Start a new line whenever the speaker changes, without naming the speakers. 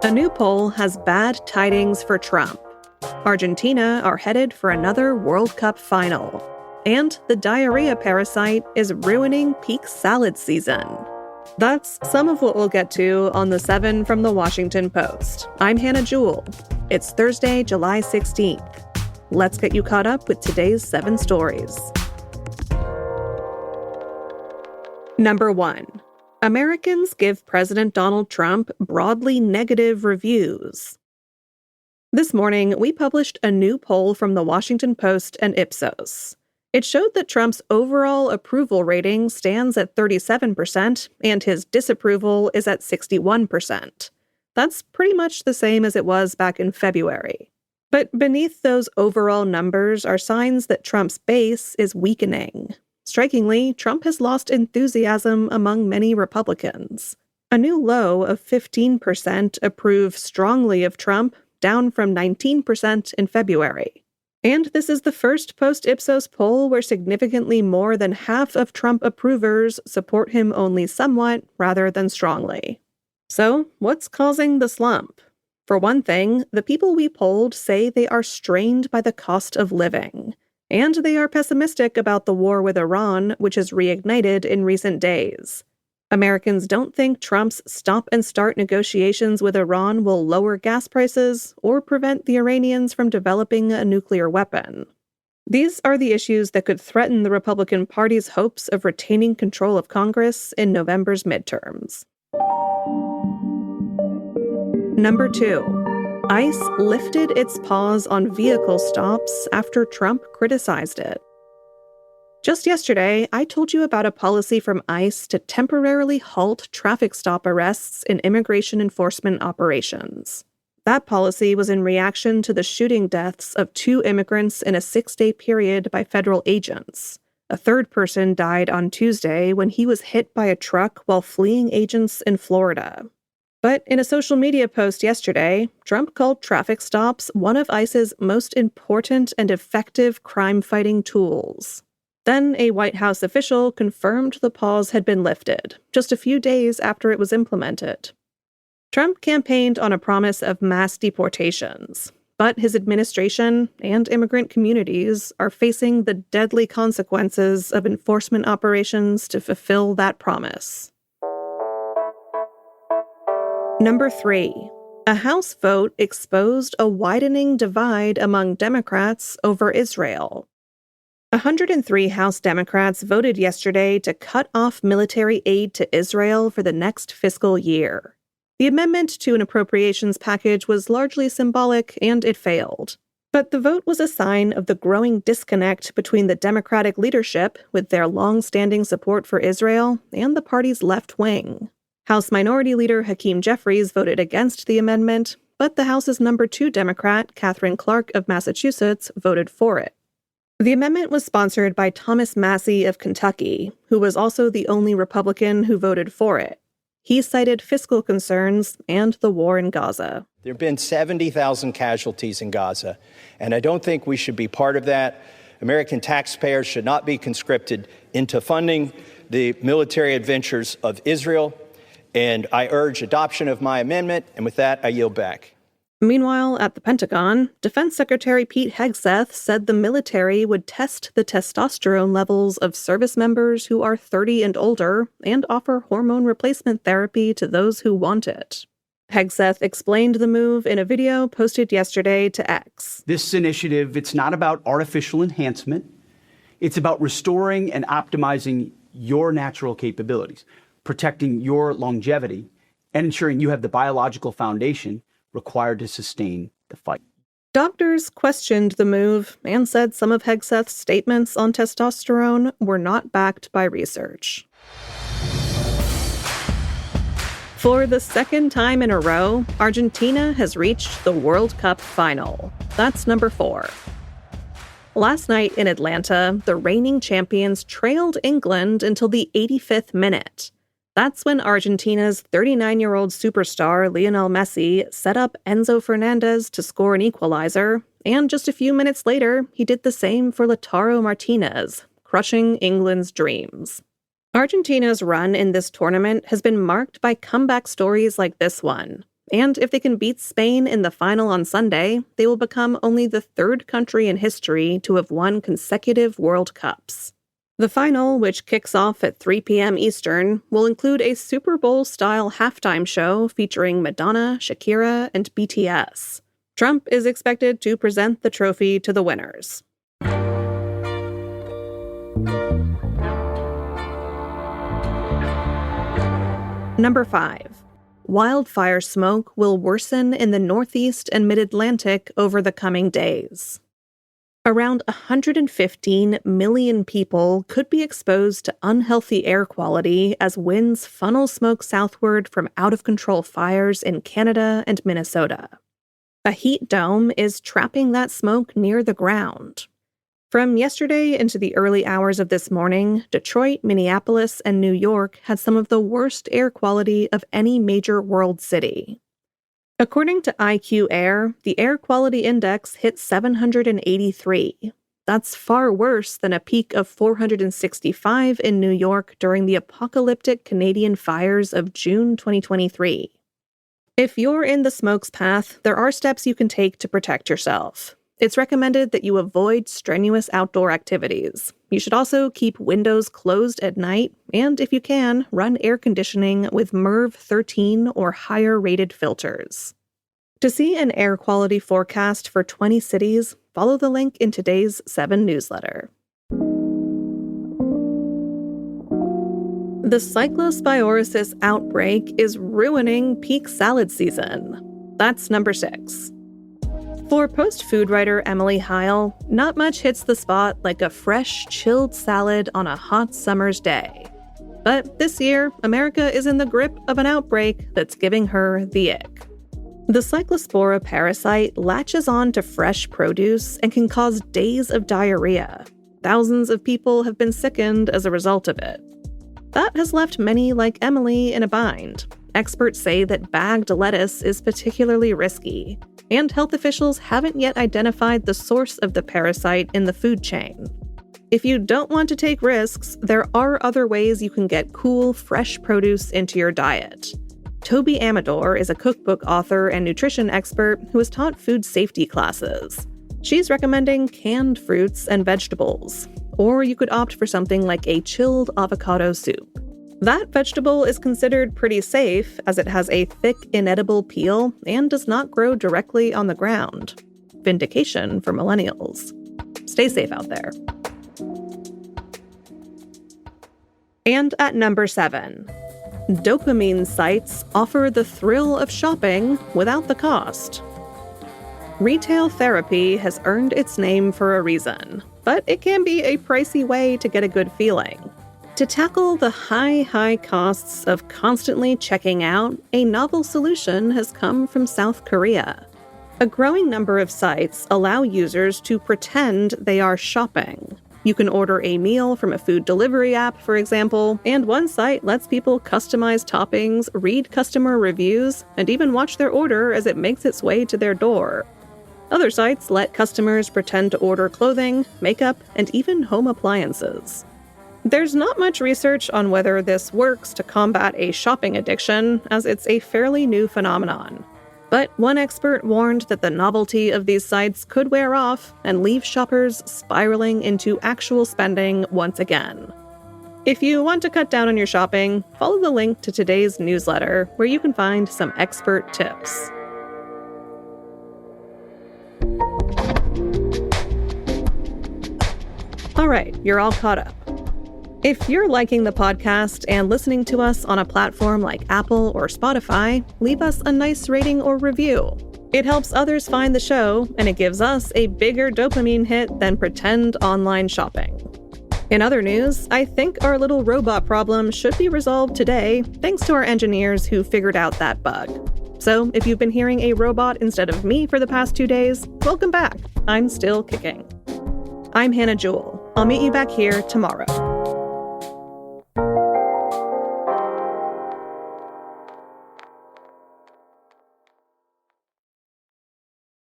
A new poll has bad tidings for Trump. Argentina are headed for another World Cup final. And the diarrhea parasite is ruining peak salad season. That's some of what we'll get to on the 7 from the Washington Post. I'm Hannah Jewell. It's Thursday, July 16th. Let's get you caught up with today's 7 stories. Number 1. Americans give President Donald Trump broadly negative reviews. This morning, we published a new poll from the Washington Post and Ipsos. It showed that Trump's overall approval rating stands at 37% and his disapproval is at 61%. That's pretty much the same as it was back in February. But beneath those overall numbers are signs that Trump's base is weakening. Strikingly, Trump has lost enthusiasm among many Republicans. A new low of 15% approve strongly of Trump, down from 19% in February. And this is the first post-Ipsos poll where significantly more than half of Trump approvers support him only somewhat rather than strongly. So, what's causing the slump? For one thing, the people we polled say they are strained by the cost of living. And they are pessimistic about the war with Iran, which has reignited in recent days. Americans don't think Trump's stop-and-start negotiations with Iran will lower gas prices or prevent the Iranians from developing a nuclear weapon. These are the issues that could threaten the Republican Party's hopes of retaining control of Congress in November's midterms. Number 2. ICE lifted its pause on vehicle stops after Trump criticized it. Just yesterday, I told you about a policy from ICE to temporarily halt traffic stop arrests in immigration enforcement operations. That policy was in reaction to the shooting deaths of 2 immigrants in a 6-day period by federal agents. A third person died on Tuesday when he was hit by a truck while fleeing agents in Florida. But in a social media post yesterday, Trump called traffic stops one of ICE's most important and effective crime-fighting tools. Then a White House official confirmed the pause had been lifted, just a few days after it was implemented. Trump campaigned on a promise of mass deportations, but his administration and immigrant communities are facing the deadly consequences of enforcement operations to fulfill that promise. Number 3. A House vote exposed a widening divide among Democrats over Israel. 103 House Democrats voted yesterday to cut off military aid to Israel for the next fiscal year. The amendment to an appropriations package was largely symbolic, and it failed. But the vote was a sign of the growing disconnect between the Democratic leadership, with their long-standing support for Israel, and the party's left wing. House Minority Leader Hakeem Jeffries voted against the amendment, but the House's number 2 Democrat, Katherine Clark of Massachusetts, voted for it. The amendment was sponsored by Thomas Massie of Kentucky, who was also the only Republican who voted for it. He cited fiscal concerns and the war in Gaza.
There have been 70,000 casualties in Gaza, and I don't think we should be part of that. American taxpayers should not be conscripted into funding the military adventures of Israel, and I urge adoption of my amendment, and with that, I yield back.
Meanwhile, at the Pentagon, Defense Secretary Pete Hegseth said the military would test the testosterone levels of service members who are 30 and older and offer hormone replacement therapy to those who want it. Hegseth explained the move in a video posted yesterday to X.
This initiative, it's not about artificial enhancement. It's about restoring and optimizing your natural capabilities, protecting your longevity, and ensuring you have the biological foundation required to sustain the fight.
Doctors questioned the move and said some of Hegseth's statements on testosterone were not backed by research. For the second time in a row, Argentina has reached the World Cup final. That's number 4. Last night in Atlanta, the reigning champions trailed England until the 85th minute. That's when Argentina's 39-year-old superstar Lionel Messi set up Enzo Fernandez to score an equalizer, and just a few minutes later, he did the same for Lautaro Martinez, crushing England's dreams. Argentina's run in this tournament has been marked by comeback stories like this one. And if they can beat Spain in the final on Sunday, they will become only the third country in history to have won consecutive World Cups. The final, which kicks off at 3 p.m. Eastern, will include a Super Bowl-style halftime show featuring Madonna, Shakira, and BTS. Trump is expected to present the trophy to the winners. Number 5. Wildfire smoke will worsen in the Northeast and Mid-Atlantic over the coming days. Around 115 million people could be exposed to unhealthy air quality as winds funnel smoke southward from out-of-control fires in Canada and Minnesota. A heat dome is trapping that smoke near the ground. From yesterday into the early hours of this morning, Detroit, Minneapolis, and New York had some of the worst air quality of any major world city. According to IQ Air, the air quality index hit 783. That's far worse than a peak of 465 in New York during the apocalyptic Canadian fires of June 2023. If you're in the smoke's path, there are steps you can take to protect yourself. It's recommended that you avoid strenuous outdoor activities. You should also keep windows closed at night, and if you can, run air conditioning with MERV 13 or higher-rated filters. To see an air quality forecast for 20 cities, follow the link in today's 7 newsletter. The cyclosporisis outbreak is ruining peak salad season. That's number 6. For post-food writer Emily Heil, not much hits the spot like a fresh, chilled salad on a hot summer's day. But this year, America is in the grip of an outbreak that's giving her the ick. The Cyclospora parasite latches on to fresh produce and can cause days of diarrhea. Thousands of people have been sickened as a result of it. That has left many like Emily in a bind. Experts say that bagged lettuce is particularly risky, and health officials haven't yet identified the source of the parasite in the food chain. If you don't want to take risks, there are other ways you can get cool, fresh produce into your diet. Toby Amador is a cookbook author and nutrition expert who has taught food safety classes. She's recommending canned fruits and vegetables, or you could opt for something like a chilled avocado soup. That vegetable is considered pretty safe as it has a thick, inedible peel and does not grow directly on the ground. Vindication for millennials. Stay safe out there. And at number 7, dopamine sites offer the thrill of shopping without the cost. Retail therapy has earned its name for a reason, but it can be a pricey way to get a good feeling. To tackle the high costs of constantly checking out, a novel solution has come from South Korea. A growing number of sites allow users to pretend they are shopping. You can order a meal from a food delivery app, for example, and one site lets people customize toppings, read customer reviews, and even watch their order as it makes its way to their door. Other sites let customers pretend to order clothing, makeup, and even home appliances. There's not much research on whether this works to combat a shopping addiction, as it's a fairly new phenomenon. But one expert warned that the novelty of these sites could wear off and leave shoppers spiraling into actual spending once again. If you want to cut down on your shopping, follow the link to today's newsletter, where you can find some expert tips. All right, you're all caught up. If you're liking the podcast and listening to us on a platform like Apple or Spotify, leave us a nice rating or review. It helps others find the show, and it gives us a bigger dopamine hit than pretend online shopping. In other news, I think our little robot problem should be resolved today, thanks to our engineers who figured out that bug. So if you've been hearing a robot instead of me for the past 2 days, welcome back. I'm still kicking. I'm Hannah Jewell. I'll meet you back here tomorrow.